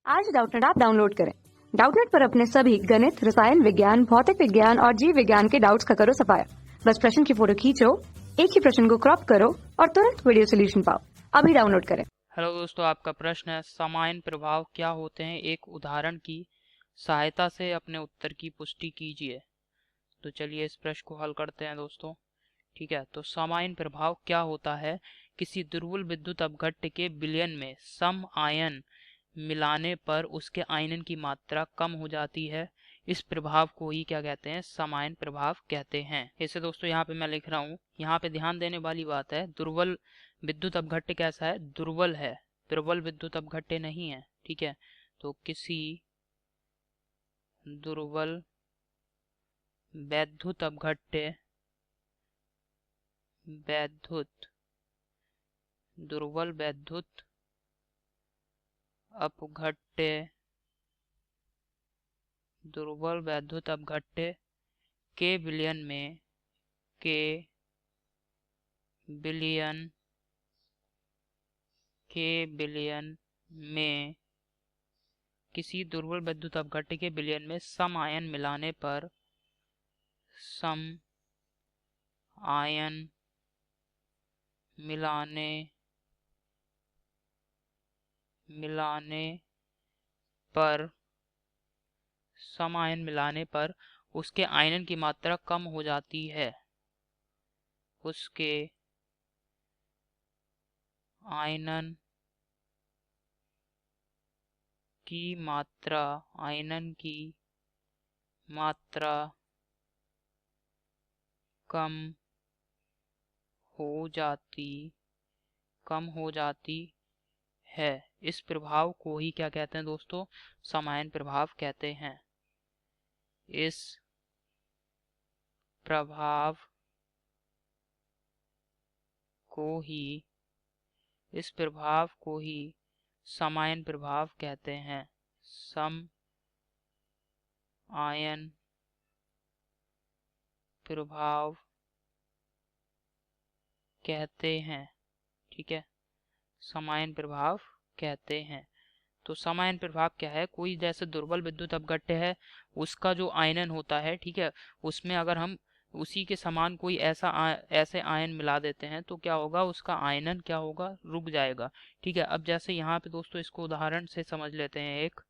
आज Doubtnut app download करें। Doubtnut पर अपने सभी गणित, रसायन विज्ञान, भौतिक विज्ञान और जीव विज्ञान के डाउट्स का करो सफाया। बस प्रश्न की फोटो खींचो, एक ही प्रश्न को क्रॉप करो और तुरंत वीडियो सोल्यूशन पाओ। अभी डाउनलोड करें। हेलो दोस्तों, आपका प्रश्न है समान प्रभाव क्या होते हैं, एक उदाहरण की सहायता से अपने उत्तर की पुष्टि कीजिए। तो चलिए इस प्रश्न को हल करते हैं दोस्तों। ठीक है, तो समान प्रभाव क्या होता है? किसी दुर्बल विद्युत अपघट्य के विलयन में सम आयन मिलाने पर उसके आयनन की मात्रा कम हो जाती है। इस प्रभाव को ही क्या कहते हैं? समान प्रभाव कहते हैं। इसे दोस्तों यहाँ पे मैं लिख रहा हूँ, यहाँ पे ध्यान देने वाली बात है, दुर्बल विद्युत अपघट्य कैसा है? दुर्बल है, प्रबल विद्युत अपघट्य नहीं है। ठीक है, तो किसी दुर्बल वैद्युत अपघट्य दुर्बल वैद्युत अपघट्य के विलयन में किसी दुर्बल विद्युत अपघट्य के विलयन में सम आयन मिलाने पर उसके आयनन की मात्रा कम हो जाती है। उसके आयनन की मात्रा कम हो जाती है। इस प्रभाव को ही क्या कहते हैं दोस्तों? समान प्रभाव कहते हैं। इस प्रभाव को ही समान प्रभाव कहते हैं। सम आयन प्रभाव कहते हैं। ठीक है, समान प्रभाव कहते हैं। तो समान प्रभाव क्या है? कोई जैसे दुर्बल विद्युत अपघट्य है, उसका जो आयनन होता है, ठीक है, उसमें अगर हम उसी के समान कोई ऐसे आयन मिला देते हैं तो क्या होगा? उसका आयनन क्या होगा? रुक जाएगा। ठीक है, अब जैसे यहाँ पे दोस्तों इसको उदाहरण से समझ लेते हैं एक।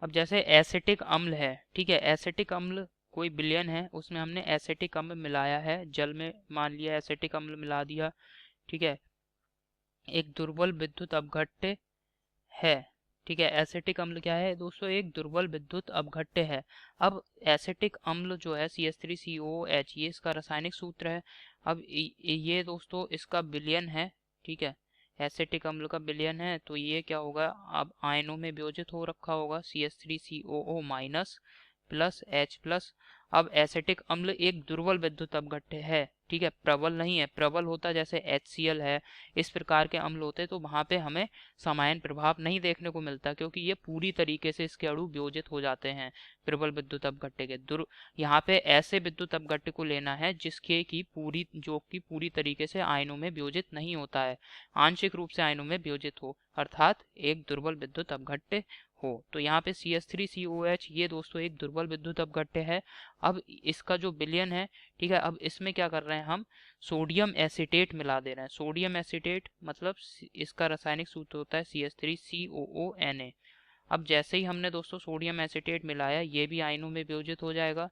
अब जैसे एसिटिक अम्ल है, ठीक है, एसिटिक अम्ल कोई विलयन है, उसमें हमने एसिटिक अम्ल मिलाया है, जल में मान लिया एसिटिक अम्ल मिला दिया। ठीक है, एक दुर्बल विद्युत अपघट्य है। ठीक है, एसिटिक अम्ल क्या है दोस्तों? एक दुर्बल विद्युत अपघट्य है। अब एसिटिक अम्ल जो है CH3COOH, ये इसका रासायनिक सूत्र है। अब ये दोस्तों इसका विलयन है। ठीक है, एसिटिक अम्ल का विलयन है, तो ये क्या होगा? अब आयनों में वियोजित हो रखा होगा, CH3COO minus plus H plus. अब एसिटिक अम्ल एक दुर्बल विद्युत अपघट्य है। ठीक है, प्रबल नहीं है। प्रबल होता जैसे HCl है, इस प्रकार के अम्ल होते तो वहां पे हमें समान प्रभाव नहीं देखने को मिलता, क्योंकि ये पूरी तरीके से इसके अणु वियोजित हो जाते हैं प्रबल विद्युत अपघट्य के। यहाँ पे ऐसे विद्युत अपघट्य को लेना है जिसके की पूरी तरीके से आयनों में वियोजित नहीं होता है, आंशिक रूप से आयनों में वियोजित हो, अर्थात एक दुर्बल विद्युत अपघट्य हो। तो यहाँ पे CH3COH ये दोस्तों एक दुर्बल विद्युत अपघट्य है। अब इसका जो विलयन है, ठीक है, अब इसमें क्या कर रहे हैं हम? सोडियम एसीटेट मिला दे रहे हैं। सोडियम एसीटेट मतलब इसका रासायनिक सूत्र होता है CH3COONA। अब जैसे ही हमने दोस्तों सोडियम एसीटेट मिलाया, ये भी आयनों में वियोजित हो जाएगा।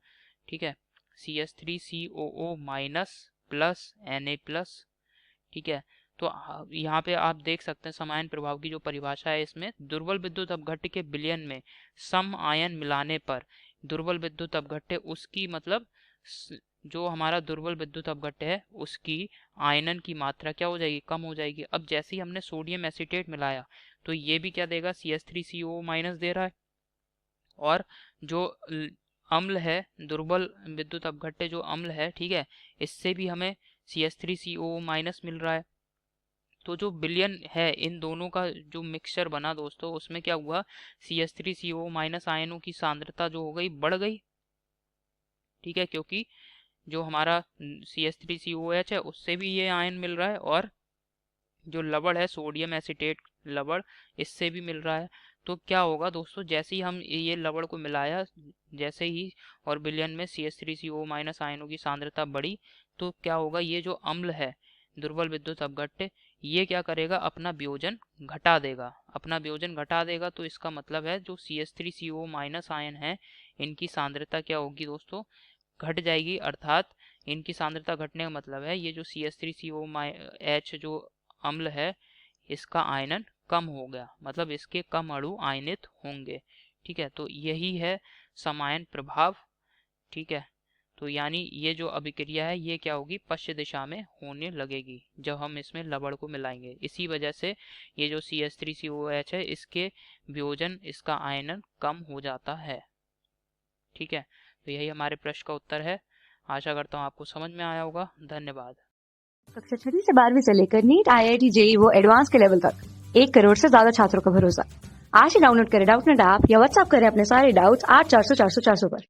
ठीक है, CH3COO minus plus Na plus. ठीक है, तो यहाँ पे आप देख सकते हैं समान प्रभाव की जो परिभाषा है, इसमें दुर्बल विद्युत अपघट्य के विलयन में सम आयन मिलाने पर दुर्बल विद्युत अपघट्य उसकी मतलब जो हमारा दुर्बल विद्युत अपघट्य है उसकी आयनन की मात्रा क्या हो जाएगी? कम हो जाएगी। अब जैसे ही हमने सोडियम एसीटेट मिलाया तो ये भी क्या देगा? CH3COO माइनस दे रहा है। और जो अम्ल है, दुर्बल विद्युत अपघट्य जो अम्ल है, ठीक है, इससे भी हमें CH3COO माइनस मिल रहा है। तो जो विलयन है इन दोनों का जो मिक्सचर बना दोस्तों, उसमें क्या हुआ? CH3COO माइनस आयनों की सांद्रता जो हो गई, बढ़ गई। ठीक है, क्योंकि जो हमारा CH3COH है उससे भी ये आयन मिल रहा है, और जो लवण है सोडियम एसीटेट लवण, इससे भी मिल रहा है। तो क्या होगा दोस्तों, जैसे ही हम ये लवण को मिलाया, जैसे ही और विलयन में CH3CO माइनस आयनों की सांद्रता बढ़ी, तो क्या होगा, ये जो अम्ल है दुर्बल विद्युत अपघट्य, ये क्या करेगा, अपना वियोजन घटा देगा। अपना वियोजन घटा देगा तो इसका मतलब है जो CH3CO माइनस आयन है, इनकी सांद्रता क्या होगी दोस्तों, घट जाएगी। अर्थात इनकी सांद्रता घटने का मतलब है ये जो CH3COH जो अम्ल है, इसका आयनन कम हो गया, मतलब इसके कम अणु आयनित होंगे। ठीक है, तो यही है समायन प्रभाव। ठीक है, तो यानी ये जो अभिक्रिया है ये क्या होगी, पश्चिम दिशा में होने लगेगी जब हम इसमें लवण को मिलाएंगे। इसी वजह से ये जो CH3COH है, इसके वियोजन, इसका आयनन कम हो जाता है। ठीक है, तो यही हमारे प्रश्न का उत्तर है। आशा करता हूँ आपको समझ में आया होगा। धन्यवाद। कक्षा 6 से 12वीं से लेकर नीट, IIT, JEE वो एडवांस के लेवल तक 1 करोड़ से ज्यादा छात्रों का भरोसा। आज ही डाउनलोड करें डाउटनेट ऐप या व्हाट्सएप करें अपने सारे डाउट्स 8400 400 400 पर।